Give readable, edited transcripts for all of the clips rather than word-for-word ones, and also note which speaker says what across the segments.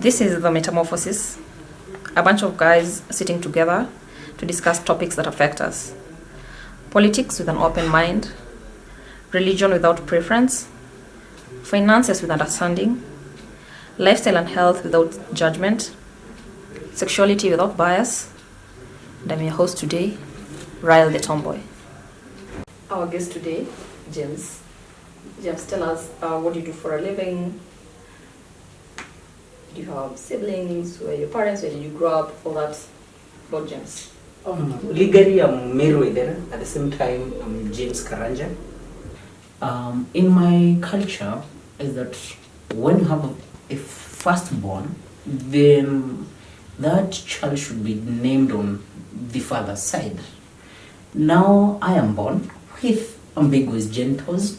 Speaker 1: This is the Metamorphosis, a bunch of guys sitting together to discuss topics that affect us. Politics with an open mind, religion without preference, finances with understanding, lifestyle and health without judgment, sexuality without bias. And I'm your host today, Rael Tomboy. Our guest today, James. James, tell us what you do for a living. Do you have siblings? Who are your parents? Where did you grow up? All that about James.
Speaker 2: Legally, I'm Mayweather. At the same time, I'm James Karanja. In my culture, is that when you have a firstborn, then that child should be named on the father's side. Now, I am born with ambiguous genitals.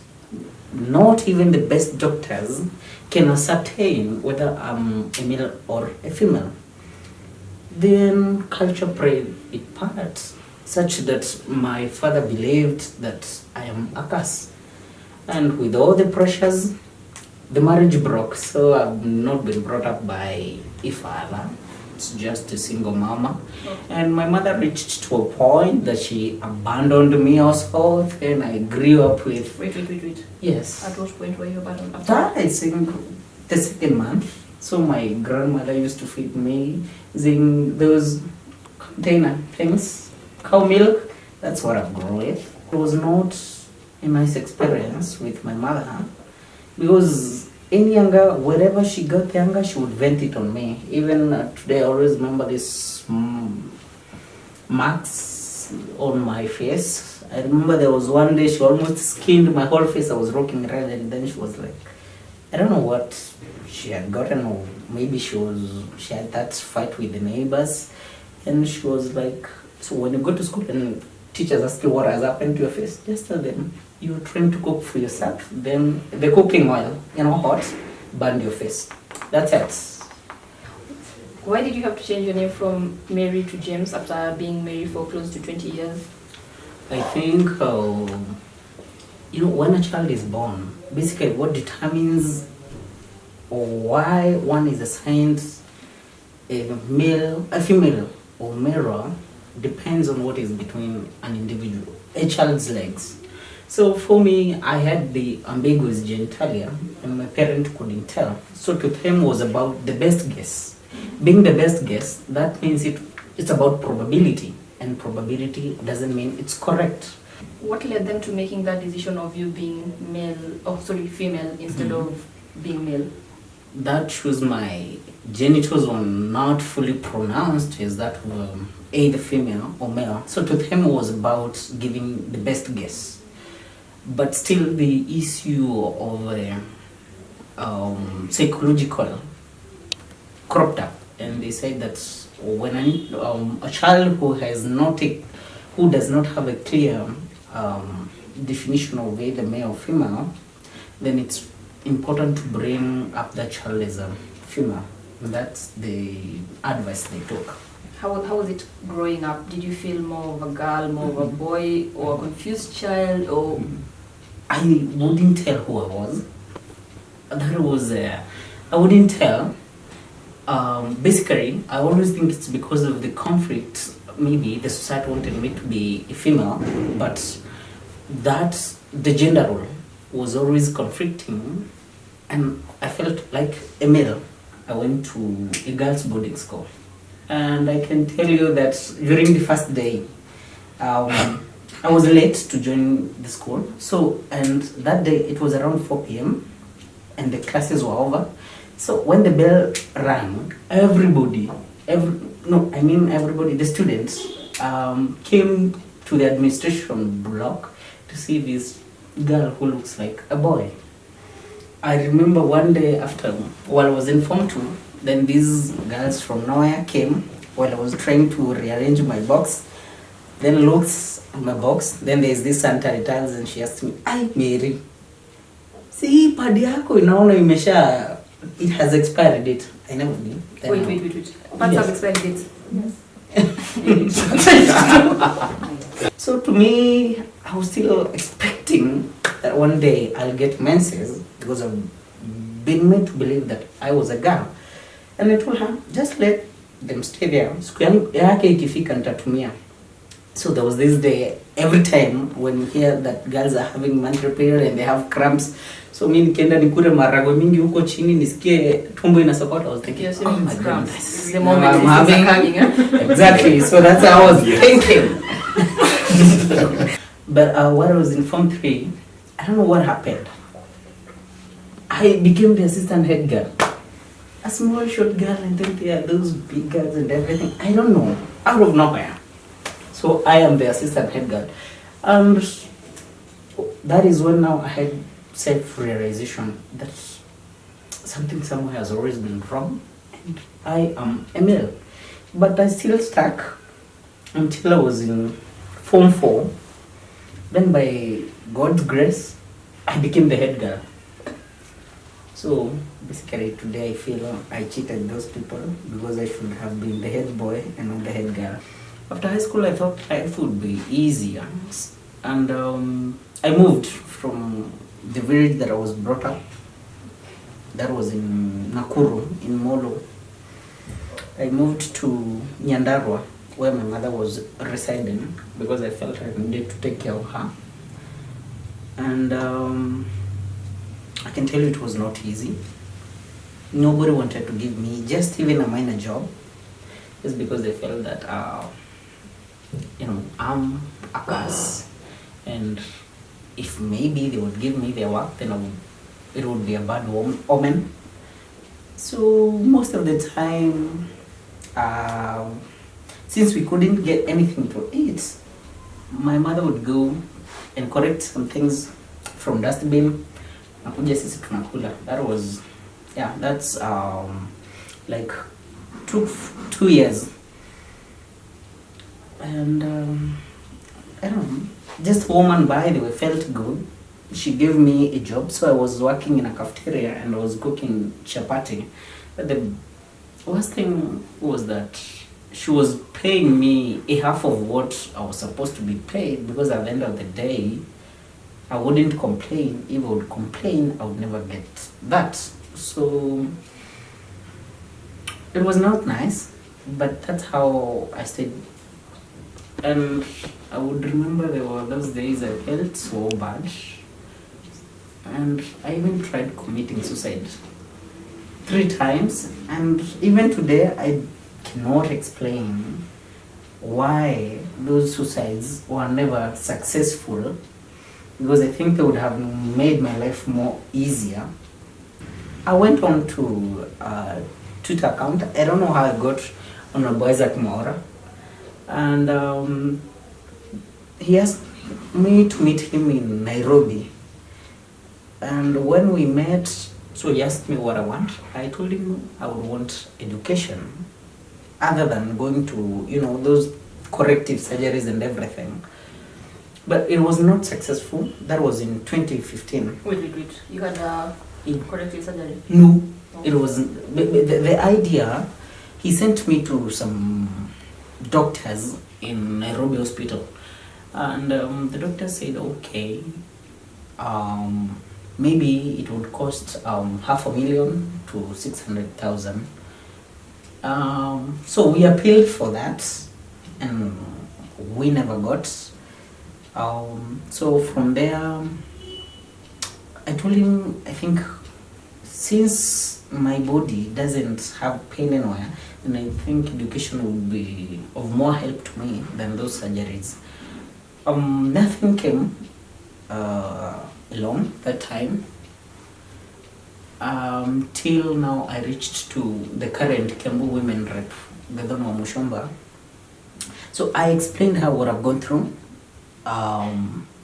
Speaker 2: Not even the best doctors can ascertain whether I'm a male or a female. Then culture played its part, such that my father believed that I am a curse. And with all the pressures, the marriage broke. So I've not been brought up by a father. It's just a single mama. And my mother reached to a point that she abandoned me also. And I grew up with...
Speaker 1: Wait.
Speaker 2: Yes.
Speaker 1: At what point were you abandoned?
Speaker 2: That I think the second month. So my grandmother used to feed me using those container things, cow milk. That's what I've grown with. It was not a nice experience with my mother because any younger, wherever she got younger, she would vent it on me. Even today, I always remember this marks on my face. I remember there was one day she almost skinned my whole face. I was rocking red, and then she was like, I don't know what she had gotten, or maybe she had that fight with the neighbors, and she was like, so when you go to school and teachers ask you what has happened to your face, just tell them you're trying to cook for yourself, then the cooking oil, hot, burned your face. That's it.
Speaker 1: Why did you have to change your name from Mary to James after being married for close to 20 years?
Speaker 2: I think, when a child is born, basically what determines why one is assigned a female or male depends on what is between an individual, a child's legs. So for me, I had the ambiguous genitalia and my parent couldn't tell. So to them was about the best guess. Being the best guess, that means it's about probability, and probability doesn't mean it's correct.
Speaker 1: What led them to making that decision of you being female instead of being male?
Speaker 2: That shows my genitals were not fully pronounced as that were either female or male. So to them was about giving the best guess. But still the issue of psychological cropped up, and they said that when a child who does not have a clear definition of either male or female, then it's important to bring up that child as a female. And that's the advice they took.
Speaker 1: How was it growing up? Did you feel more of a girl, more of a boy, or a confused child, or?
Speaker 2: I wouldn't tell who I was. I wouldn't tell. Basically, I always think it's because of the conflict. Maybe the society wanted me to be a female, but the gender role was always conflicting, and I felt like a male. I went to a girls' boarding school, and I can tell you that during the first day, I was late to join the school. And that day it was around 4 p.m. and the classes were over. So when the bell rang, everybody, the students came to the administration block to see this girl who looks like a boy. I remember one day while I was in Form 2, then these girls from nowhere came while I was trying to rearrange my box, then looks at my box, then there's this Santa returns and she asked me, "Ay, Mary, see, padi yako inaona imesha, it has expired date." I never knew.
Speaker 1: Wait. Pads have expired dates?
Speaker 2: Yes. So to me, I was still expecting that one day I'll get menses because I've been made to believe that I was a girl. And I told her, just let them stay there. Siku yake ikifika nitatumia. So there was this day, every time when you hear that girls are having monthly period and they have cramps, so mi nikienda nikure maragwe mingi huko chini nisikie tumbo inasokota, I was thinking, oh my goodness,
Speaker 1: the moment
Speaker 2: I'm having
Speaker 1: coming,
Speaker 2: exactly. So that's how I was thinking. But when I was in Form 3, I don't know what happened. I became the assistant head girl. A small short girl, and then there are those big girls and everything. I don't know, out of nowhere. So I am the assistant head girl. And that is when now I had self-realization that something somewhere has always been wrong. And I am a male. But I still stuck until I was in Form 4. Then by God's grace, I became the head girl. So basically today I feel I cheated those people because I should have been the head boy and not the head girl. After high school I thought life would be easier, and I moved from the village that I was brought up. That was in Nakuru, in Molo. I moved to Nyandarua, where my mother was residing, because I felt I needed to take care of her. And I can tell you it was not easy. Nobody wanted to give me just even a minor job, just because they felt that I'm a curse, and if maybe they would give me their work, then it would be a bad omen. So most of the time, since we couldn't get anything to eat, my mother would go and collect some things from dustbin. Nakuja sisi tunakula. That was, that's like took 2 years. And I don't know, just a woman by the way felt good. She gave me a job, so I was working in a cafeteria and I was cooking chapati. But the worst thing was that she was paying me a half of what I was supposed to be paid, because at the end of the day, I wouldn't complain. If I would complain, I would never get that. So it was not nice, but that's how I stayed. And I would remember there were those days I felt so bad, and I even tried committing suicide 3 times, and even today I cannot explain why those suicides were never successful, because I think they would have made my life more easier. I went on to a Twitter account. I don't know how I got on a Isaac Maura, and he asked me to meet him in Nairobi. And when we met, so he asked me what I want. I told him I would want education, other than going to, those corrective surgeries and everything. But it was not successful. That was in 2015.
Speaker 1: Wait. You had corrective surgery?
Speaker 2: No, it wasn't. The idea, he sent me to some doctors in Nairobi hospital. And the doctor said, okay, maybe it would cost $500,000 to 600,000. So we appealed for that, and we never got. So from there, I told him, I think since my body doesn't have pain anywhere, then I think education would be of more help to me than those surgeries. Nothing came along that time. Till now I reached to the current Kiambu women rep, Gadono Mushomba. So I explained her what I've gone through.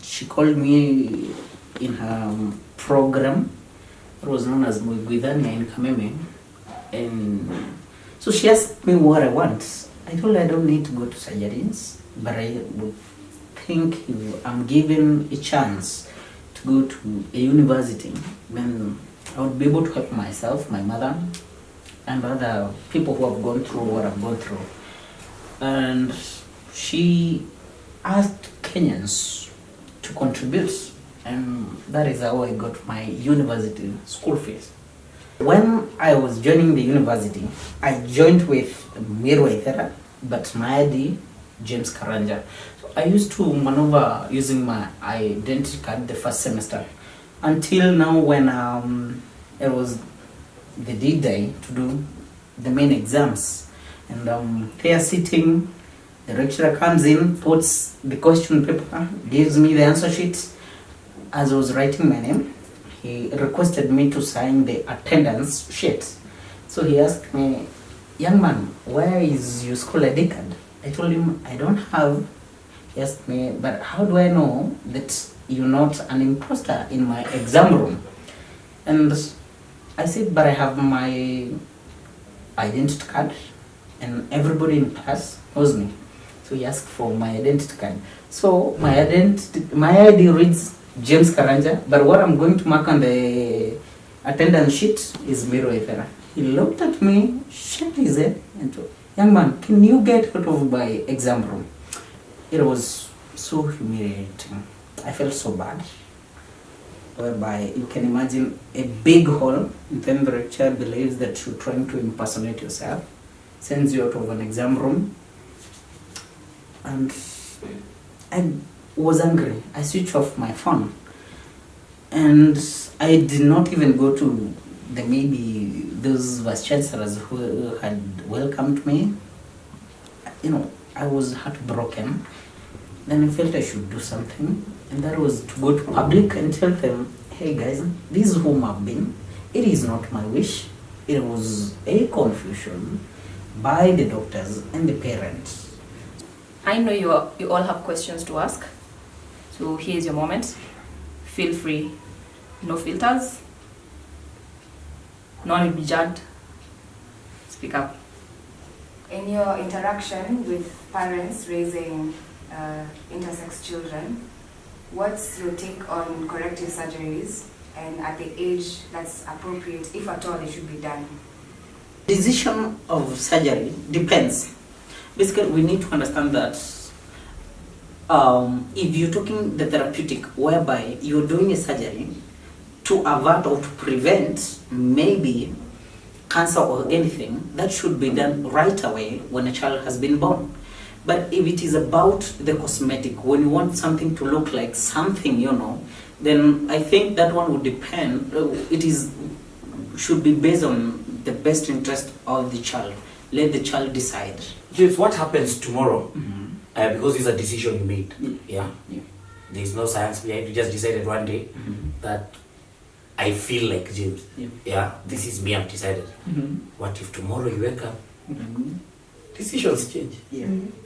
Speaker 2: She called me in her program. It was known as Muigwidhania in Kameme. And so she asked me what I want. I told her I don't need to go to surgeries, but I would think if I'm given a chance to go to a university, then I would be able to help myself, my mother, and other people who have gone through what I've gone through. And she asked Kenyans to contribute, and that is how I got my university school fees. When I was joining the university, I joined with midwifery, but my ID, James Karanja. So I used to maneuver using my identity card the first semester until now when it was the D-Day to do the main exams. And they are sitting, the lecturer comes in, puts the question paper, gives me the answer sheet. As I was writing my name, he requested me to sign the attendance sheet. So he asked me, young man, where is your school ID card? I told him, I don't have. He asked me, but how do I know that you're not an imposter in my exam room? And I said, but I have my identity card and everybody in class knows me. So he asked for my identity card. So my ID reads James Karanja, but what I'm going to mark on the attendance sheet is Miro Ethera. He looked at me, shook his head, and told, young man, can you get out of my exam room? It was so humiliating. I felt so bad. Whereby you can imagine a big hall, and then the lecturer believes that you're trying to impersonate yourself, sends you out of an exam room, and I was angry. I switched off my phone, and I did not even go to maybe those vice chancellors who had welcomed me. You know, I was heartbroken. Then I felt I should do something, and that was to go to public and tell them, hey guys, this is whom I've been. It is not my wish. It was a confusion by the doctors and the parents.
Speaker 1: I know you all have questions to ask, so here's your moment. Feel free. No filters. No one will be judged. Speak up.
Speaker 3: In your interaction with parents raising intersex children, what's your take on corrective surgeries and at the age that's appropriate, if at all it should be done?
Speaker 2: Decision of surgery depends. Basically, we need to understand that if you're talking the therapeutic, whereby you're doing a surgery to avert or to prevent maybe cancer or anything, that should be done right away when a child has been born. But if it is about the cosmetic, when you want something to look like something, you know, then I think that one would depend. Should be based on the best interest of the child. Let the child decide.
Speaker 4: James, what happens tomorrow?
Speaker 2: Mm-hmm.
Speaker 4: Because it's a decision you made.
Speaker 2: Yeah.
Speaker 4: There's no science behind it. You just decided one day that I feel like James. Yeah. This is me, I've decided. What if tomorrow you wake up? Decisions change.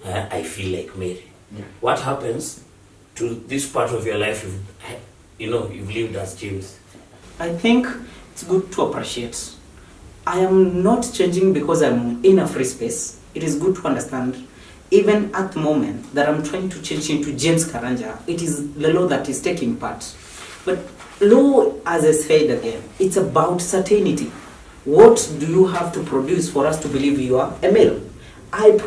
Speaker 4: I feel like Mary. What happens to this part of your life you've lived as James?
Speaker 2: I think it's good to appreciate. I am not changing because I'm in a free space. It is good to understand, even at the moment that I'm trying to change into James Karanja, it is the law that is taking part. But law, as I said again, it's about certainty. What do you have to produce for us to believe you are a male? I've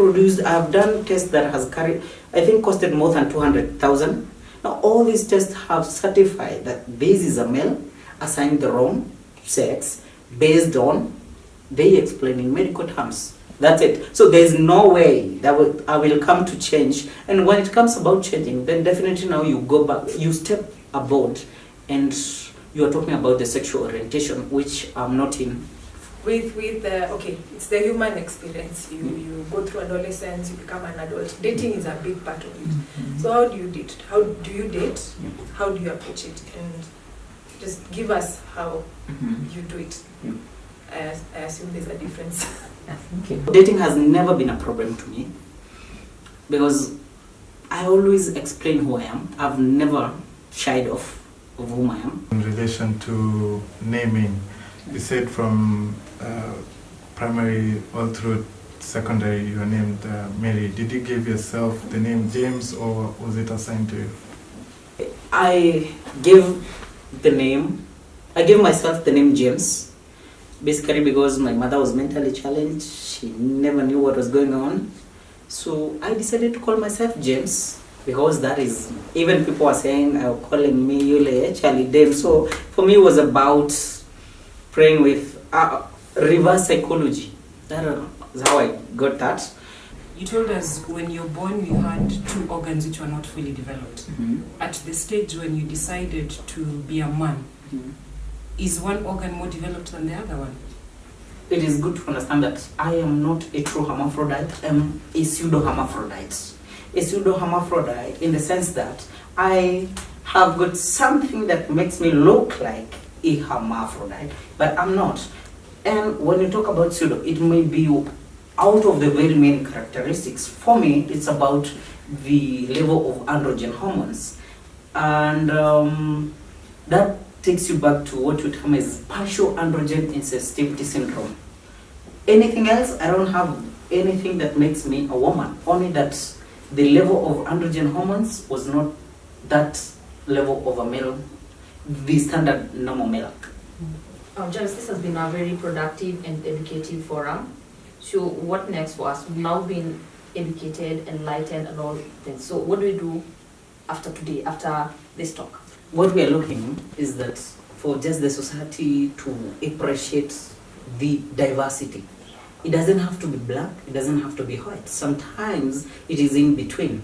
Speaker 2: done tests that has costed more than 200,000. Now all these tests have certified that this is a male, assigned the wrong sex, based on, they explain in medical terms. That's it. So there's no way that I will come to change. And when it comes about changing, then definitely now you go back, you step aboard, and you are talking about the sexual orientation, which I'm not in.
Speaker 5: It's the human experience. You go through adolescence, you become an adult. Dating is a big part of it. So how do you date? How do you date? How do you approach it? And just give us how you do it. I assume there's a difference.
Speaker 2: Okay. Dating has never been a problem to me because I always explain who I am. I've never shied off of whom I am.
Speaker 6: In relation to naming, you said from primary all through secondary you were named Mary. Did you give yourself the name James or was it assigned to you?
Speaker 2: I gave myself the name James, basically because my mother was mentally challenged. She never knew what was going on. So I decided to call myself James because that is, even people are saying, calling me Yule, Charlie Dame. So for me it was about praying with reverse psychology. That's how I got that.
Speaker 7: You told us when you're born you had 2 organs which were not fully developed. At the stage when you decided to be a man, is one organ more developed than the other one?
Speaker 2: It is good to understand that I am not a true hermaphrodite, I am a pseudo-hermaphrodite. A pseudo-hermaphrodite in the sense that I have got something that makes me look like a hermaphrodite, but I'm not. And when you talk about pseudo, it may be out of the very main characteristics. For me, it's about the level of androgen hormones. And that takes you back to what we term as partial androgen insensitivity syndrome. Anything else, I don't have anything that makes me a woman, only that the level of androgen hormones was not that level of a male, the standard normal male.
Speaker 1: James, this has been a very productive and educative forum. So what next for us? We've now been educated, enlightened, and all things. So what do we do after today, after this talk?
Speaker 2: What we are looking is that for just the society to appreciate the diversity. It doesn't have to be black, it doesn't have to be white. Sometimes it is in between.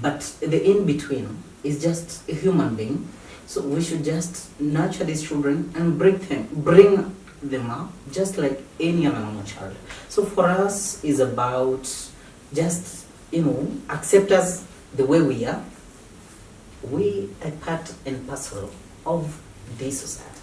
Speaker 2: But the in between is just a human being. So we should just nurture these children and bring them up just like any other normal child. So for us is about just, accept us the way we are. We are part and parcel of this society.